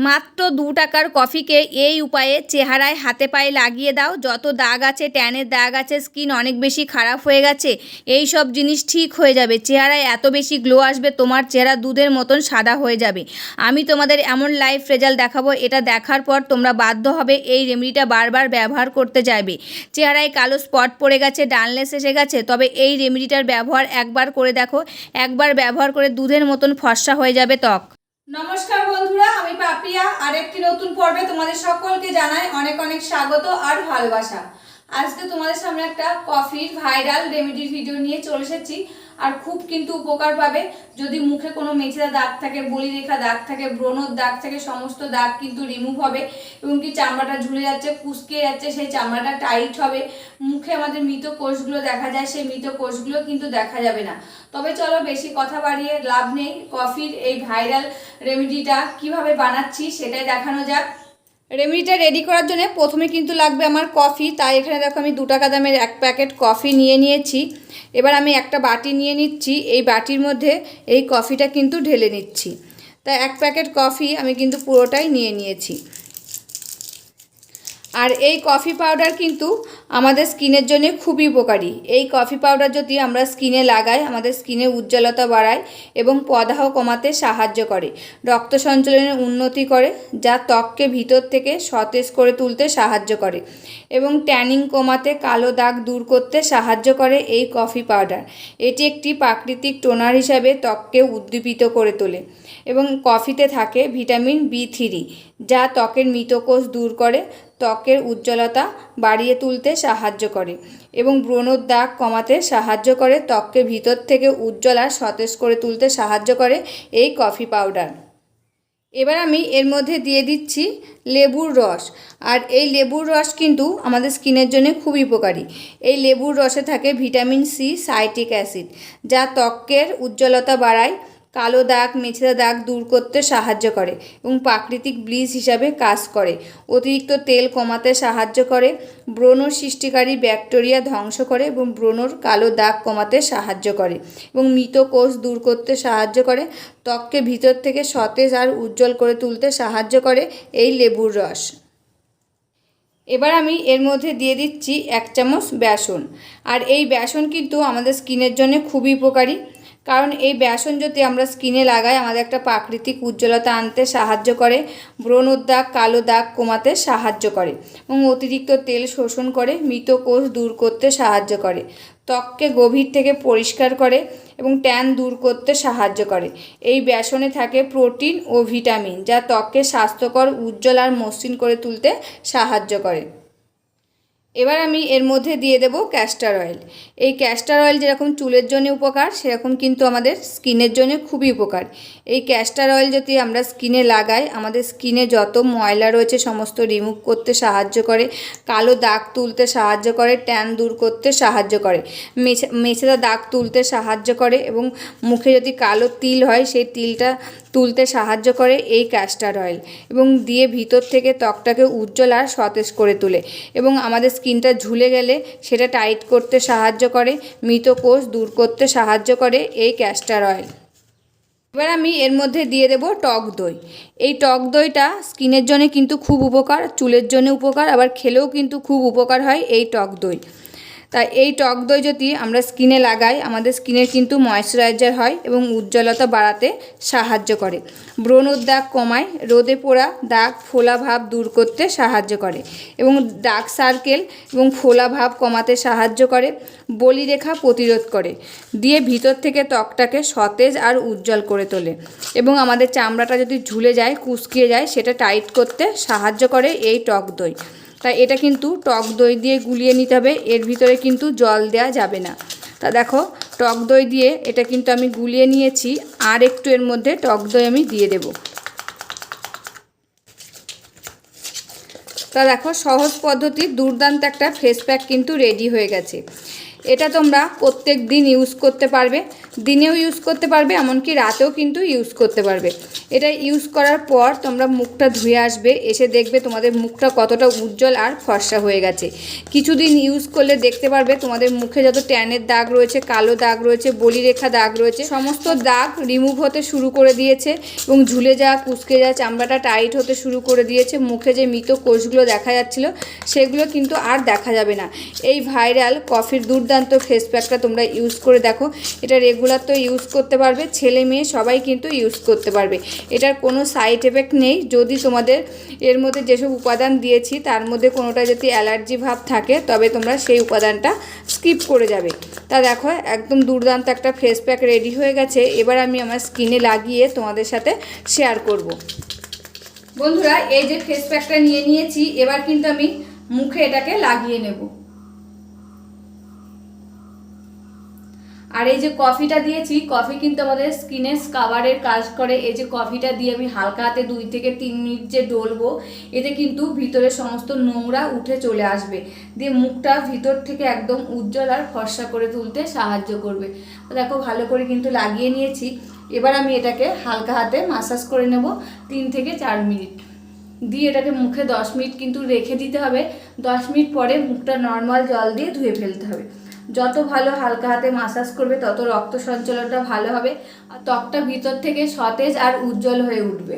মাত্র 2 টাকার কফিকে এই উপায়ে চেহারায় হাতে পায়ে লাগিয়ে দাও। যত দাগ আছে, ট্যানের দাগ আছে, স্কিন অনেক বেশি খারাপ হয়ে গেছে, এই সব জিনিস ঠিক হয়ে যাবে। চেহারায় এত বেশি গ্লো আসবে, তোমার চেহারা দুধের মতন সাদা হয়ে যাবে। আমি তোমাদের এমন লাইভ রেজাল্ট দেখাবো, এটা দেখার পর তোমরা বাধ্য হবে এই রেমেডিটা বারবার ব্যবহার করতে যাবে। চেহারায় কালো স্পট পড়ে গেছে, ডালনেস এসে গেছে, তবে এই রেমেডিটার ব্যবহার একবার করে দেখো। একবার ব্যবহার করে দুধের মতন ফর্সা হয়ে যাবে ত্বক। নমস্কার বন্ধুরা, আমি পাপিয়া। আরেকটি নতুন পর্বে তোমাদের সকলকে জানাই অনেক অনেক স্বাগত আর ভালোবাসা। আজকে তোমাদের সামনে একটা কফির ভাইরাল রেমেডির ভিডিও নিয়ে চলে এসেছি। আর খুব কিন্তু উপকার পাবে। যদি মুখে কোনো মেচেদা দাগ থাকে, বলিরেখা দাগ থাকে, ব্রণর দাগ থাকে, সমস্ত দাগ কিন্তু রিমুভ হবে। এবং কি চামড়াটা ঝুলে যাচ্ছে, কুচকে যাচ্ছে, সেই চামড়াটা টাইট হবে। মুখে আমাদের মৃত কোষগুলো দেখা যায়, সেই মৃত কোষগুলো কিন্তু দেখা যাবে না। তবে চলো বেশি কথা বাড়িয়ে লাভ নেই, কফির এই ভাইরাল রেমেডিটা কিভাবে বানাচ্ছি সেটাই দেখানো যাক। রেমেডিটা রেডি করার জন্য প্রথমে কিন্তু লাগবে আমার কফি। তাই এখানে দেখো আমি 2 টাকা দামের 1 প্যাকেট কফি নিয়ে নিয়েছি। এবার আমি একটা বাটি নিয়ে নিচ্ছি, এই বাটির মধ্যে এই কফিটা কিন্তু ঢেলে নিচ্ছি। তাই 1 প্যাকেট কফি আমি কিন্তু পুরোটাই নিয়ে নিয়েছি। আর এই কফি পাউডার কিন্তু আমাদের স্কিনের জন্য খুবই উপকারী। এই কফি পাউডার যদি আমরা স্কিনে লাগাই, আমাদের স্কিনের উজ্জ্বলতা বাড়ায় এবং প্রদাহ কমাতে সাহায্য করে, রক্ত সঞ্চালনের উন্নতি করে, যা ত্বককে ভিতর থেকে সতেজ করে তুলতে সাহায্য করে এবং ট্যানিং কমাতে, কালো দাগ দূর করতে সাহায্য করে এই কফি পাউডার। এটি একটি প্রাকৃতিক টোনার হিসাবে ত্বককে উদ্দীপিত করে তোলে এবং কফিতে থাকে ভিটামিন B3, যা ত্বকের মৃতকোষ দূর করে, ত্বকের উজ্জ্বলতা বাড়িয়ে তুলতে সাহায্য করে এবং ব্রণর দাগ কমাতে সাহায্য করে, ত্বককে ভিতর থেকে উজ্জ্বল আর সতেজ করে তুলতে সাহায্য করে এই কফি পাউডার। এবার আমি এর মধ্যে দিয়ে দিচ্ছি লেবুর রস। আর এই লেবুর রস কিন্তু আমাদের স্কিনের জন্য খুবই উপকারী। এই লেবুর রসে থাকে ভিটামিন C, সাইট্রিক অ্যাসিড, যা ত্বকের উজ্জ্বলতা বাড়ায়, কালো দাগ, মেচেদা দাগ দূর করতে সাহায্য করে এবং প্রাকৃতিক ব্লিচ হিসাবে কাজ করে। অতিরিক্ত তেল কমাতে সাহায্য করে, ব্রণ সৃষ্টিকারী ব্যাকটেরিয়া ধ্বংস করে এবং ব্রণর কালো দাগ কমাতে সাহায্য করে এবং মৃত কোষ দূর করতে সাহায্য করে, ত্বককে ভিতর থেকে সতেজ আর উজ্জ্বল করে তুলতে সাহায্য করে এই লেবুর রস। এবার আমি এর মধ্যে দিয়ে দিচ্ছি 1 চামচ বেসন। আর এই বেসন কিন্তু আমাদের স্কিনের জন্য খুবই উপকারী, কারণ এই বেসন যদি আমরা স্কিনে লাগাই, আমাদের একটা প্রাকৃতিক উজ্জ্বলতা আনতে সাহায্য করে, ব্রণর দাগ, কালো দাগ কমাতে সাহায্য করে এবং অতিরিক্ত তেল শোষণ করে, মৃত কোষ দূর করতে সাহায্য করে, ত্বককে গভীর থেকে পরিষ্কার করে এবং ট্যান দূর করতে সাহায্য করে। এই বেসনে থাকে প্রোটিন ও ভিটামিন, যা ত্বককে স্বাস্থ্যকর, উজ্জ্বল আর মসৃণ করে তুলতে সাহায্য করে। এবার আমি এর মধ্যে দিয়ে দেব ক্যাস্টর অয়েল। এই ক্যাস্টর অয়েল যেরকম চুলের জন্য উপকার, সেরকম কিন্তু আমাদের স্কিনের জন্য খুবই উপকার। এই ক্যাস্টর অয়েল যদি আমরা স্কিনে লাগাই, আমাদের স্কিনে যত ময়লা রয়েছে সমস্ত রিমুভ করতে সাহায্য করে, কালো দাগ তুলতে সাহায্য করে, ট্যান দূর করতে সাহায্য করে, মেচেদা দাগ তুলতে সাহায্য করে এবং মুখে যদি কালো তিল হয় সেই তিলটা তুলতে সাহায্য করে এই ক্যাস্টর অয়েল এবং দিয়ে ভিতর থেকে ত্বকটাকে উজ্জ্বল আর সতেজ করে তোলে এবং আমাদের স্কিনটা ঝুলে গেলে সেটা টাইট করতে সাহায্য করে, মৃত কোষ দূর করতে সাহায্য করে এই ক্যাস্টর অয়েল। এবার আমি এর মধ্যে দিয়ে দেব টক দই। এই টক দইটা স্কিনের জন্য কিন্তু খুব উপকার, চুলের জন্য উপকার, আবার খেলেও কিন্তু খুব উপকার হয় এই টক দই। তাই এই টক দই যদি আমরা স্কিনে লাগাই, আমাদের স্কিনের কিন্তু ময়েশ্চারাইজার হয় এবং উজ্জ্বলতা বাড়াতে সাহায্য করে, ব্রণর দাগ কমায়, রোদে পোড়া দাগ, ফোলা ভাব দূর করতে সাহায্য করে এবং ডার্ক সার্কেল এবং ফোলা ভাব কমাতে সাহায্য করে, বলিরেখা প্রতিরোধ করে, দিয়ে ভিতর থেকে ত্বকটাকে সতেজ আর উজ্জ্বল করে তোলে এবং আমাদের চামড়াটা যদি ঝুলে যায়, কুচকিয়ে যায়, সেটা টাইট করতে সাহায্য করে এই টক দই। তাই এটা কিন্তু টক দই দিয়ে গুলিয়ে নিতে হবে, এর ভিতরে কিন্তু জল দেওয়া যাবে না। তা দেখো টক দই দিয়ে এটা কিন্তু আমি গুলিয়ে নিয়েছি, আর একটু এর মধ্যে টক দই আমি দিয়ে দেব। তা দেখো সহজ পদ্ধতির দুর্দান্ত একটা ফেস প্যাক কিন্তু রেডি হয়ে গেছে। এটা তোমরা প্রত্যেক দিন ইউজ করতে পারবে। দিনেও ইউজ করতে পারবে, এমনকি রাতেও কিন্তু ইউজ করতে পারবে। এটা ইউজ করার পর তোমরা মুখটা ধুয়ে আসবে, এসে দেখবে তোমাদের মুখটা কতটা উজ্জ্বল আর ফর্সা হয়ে গেছে। কিছুদিন ইউজ করলে দেখতে পারবে তোমাদের মুখে যত ট্যানের দাগ রয়েছে, কালো দাগ রয়েছে, বলিরেখা দাগ রয়েছে, সমস্ত দাগ রিমুভ হতে শুরু করে দিয়েছে এবং ঝুলে যাওয়া কুঁচকে যাওয়া চামড়াটা টাইট হতে শুরু করে দিয়েছে। মুখে যে মৃত কোষগুলো দেখা যাচ্ছিল সেগুলো কিন্তু আর দেখা যাবে না। এই ভাইরাল কফির দুর্দান্ত ফেস প্যাকটা তোমরা ইউজ করে দেখো। এটা রেগুলার তো ইউজ করতে পারবে, ছেলে মেয়ে সবাই কিন্তু ইউজ করতে পারবে। এটার কোনো সাইড এফেক্ট নেই। যদি তোমাদের এর মধ্যে যেসব উপাদান দিয়েছি তার মধ্যে কোনোটা যদি অ্যালার্জি ভাব থাকে তবে তোমরা সেই উপাদানটা স্কিপ করে যাবে। তা দেখো একদম দুর্দান্ত একটা ফেস প্যাক রেডি হয়ে গেছে। এবার আমি আমার স্কিনে লাগিয়ে তোমাদের সাথে শেয়ার করব। বন্ধুরা, এই যে ফেস প্যাকটা নিয়ে নিয়েছি, এবার কিন্তু আমি মুখে এটাকে লাগিয়ে নেব। আর এই যে কফিটা দিয়েছি, কফি কিন্তু আমাদের স্কিনে স্কাবারের কাজ করে। এই যে কফিটা দিয়ে আমি হালকা হাতে 2 থেকে 3 মিনিট যে ডলবো, এতে কিন্তু ভিতরে সমস্ত নোংরা উঠে চলে আসবে, দিয়ে মুখটা ভিতর থেকে একদম উজ্জ্বল আর ফর্সা করে তুলতে সাহায্য করবে। দেখো ভালো করে কিন্তু লাগিয়ে নিয়েছি। এবার আমি এটাকে হালকা হাতে মাসাজ করে নেব 3 থেকে 4 মিনিট দিয়ে এটাকে মুখে 10 মিনিট কিন্তু রেখে দিতে হবে। 10 মিনিট পরে মুখটা নর্মাল জল দিয়ে ধুয়ে ফেলতে হবে। যত ভালো হালকা হাতে মাসাজ করবে তত রক্ত সঞ্চালনটা ভালো হবে আর ত্বকটা ভিতর থেকে সতেজ আর উজ্জ্বল হয়ে উঠবে।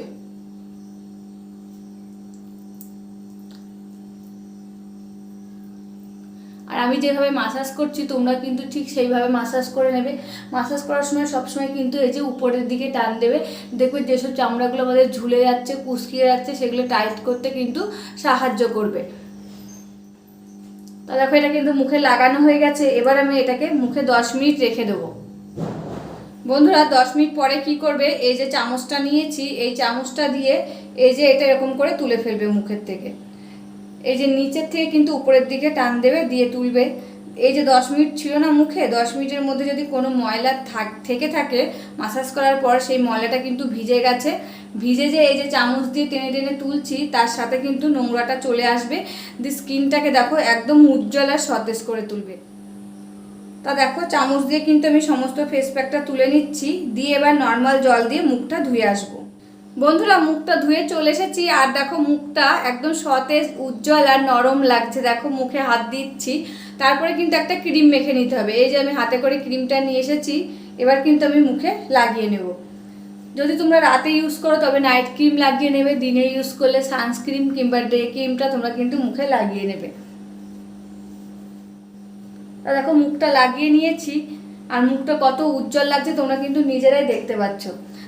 আর আমি যেভাবে মাসাজ করছি তোমরা কিন্তু ঠিক সেইভাবে মাসাজ করে নেবে। মাসাজ করার সময় সবসময় কিন্তু এই যে উপরের দিকে টান দেবে, দেখবে যেসব চামড়াগুলো আমাদের ঝুলে যাচ্ছে, কুঁচকিয়ে যাচ্ছে, সেগুলো টাইট করতে কিন্তু সাহায্য করবে। তা দেখো এটা কিন্তু মুখে লাগানো হয়ে গেছে। এবার আমি এটাকে মুখে 10 মিনিট রেখে দেবো। বন্ধুরা 10 মিনিট পরে কি করবে, এই যে চামচটা নিয়েছি এই চামচটা দিয়ে এই যে এটা এরকম করে তুলে ফেলবে মুখের থেকে। এই যে নিচের থেকে কিন্তু উপরের দিকে টান দেবে, দিয়ে তুলবে। এই যে 10 মিনিট ছিল না মুখে, 10 মিনিটের মধ্যে যদি কোনো ময়লা থেকে থাকে মাসাজ করার পর, সেই ময়লাটা কিন্তু ভিজে গেছে। ভিজে যে এই যে চামচ দিয়ে টেনে টেনে তুলছি তার সাথে কিন্তু নোংরাটা চলে আসবে, দিয়ে স্কিনটাকে দেখো একদম উজ্জ্বল আর সতেজ করে তুলবে। তা দেখো চামচ দিয়ে কিন্তু আমি সমস্ত ফেস প্যাকটা তুলে নিচ্ছি, দিয়ে এবার নর্মাল জল দিয়ে মুখটা ধুয়ে আসবো। বন্ধুরা মুখটা ধুয়ে চলে এসেছি আর দেখো মুখটা একদম সতেজ উজ্জ্বল আর নরম লাগছে। দেখো মুখে হাত দিচ্ছি, তারপরে কিন্তু একটা ক্রিম মেখে নিতে হবে। এই যে আমি হাতে করে ক্রিমটা নিয়ে এসেছি, এবার কিন্তু আমি মুখে লাগিয়ে নেব। যদি তোমরা রাতে ইউজ করো তবে নাইট ক্রিম লাগিয়ে নেবে, দিনে ইউজ করলে সানস্ক্রিন কিংবা ডে ক্রিমটা তোমরা কিন্তু মুখে লাগিয়ে নেবে। তা দেখো মুখটা লাগিয়ে নিয়েছি আর মুখটা কত উজ্জ্বল লাগছে তোমরা কিন্তু নিজেরাই দেখতে পাচ্ছ।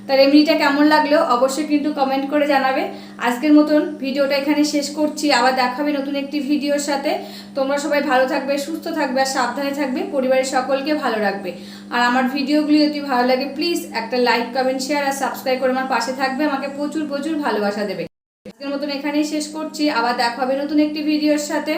তার রেমেডিটা কেমন লাগলো অবশ্যই কিন্তু কমেন্ট করে জানাবে। আজকের মতন ভিডিওটা এখানে শেষ করছি, আবার দেখাবে নতুন একটি ভিডিওর সাথে। তোমরা সবাই ভালো থাকবে, সুস্থ থাকবে আর সাবধানে থাকবে, পরিবারের সকলকে ভালো রাখবে। আর আমার ভিডিওগুলি যদি ভালো লাগে প্লিজ একটা লাইক, কমেন্ট, শেয়ার আর সাবস্ক্রাইব করে আমার পাশে থাকবে, আমাকে প্রচুর প্রচুর ভালোবাসা দেবে। আজকের মতন এখানেই শেষ করছি, আবার দেখা হবে নতুন একটি ভিডিওর সাথে।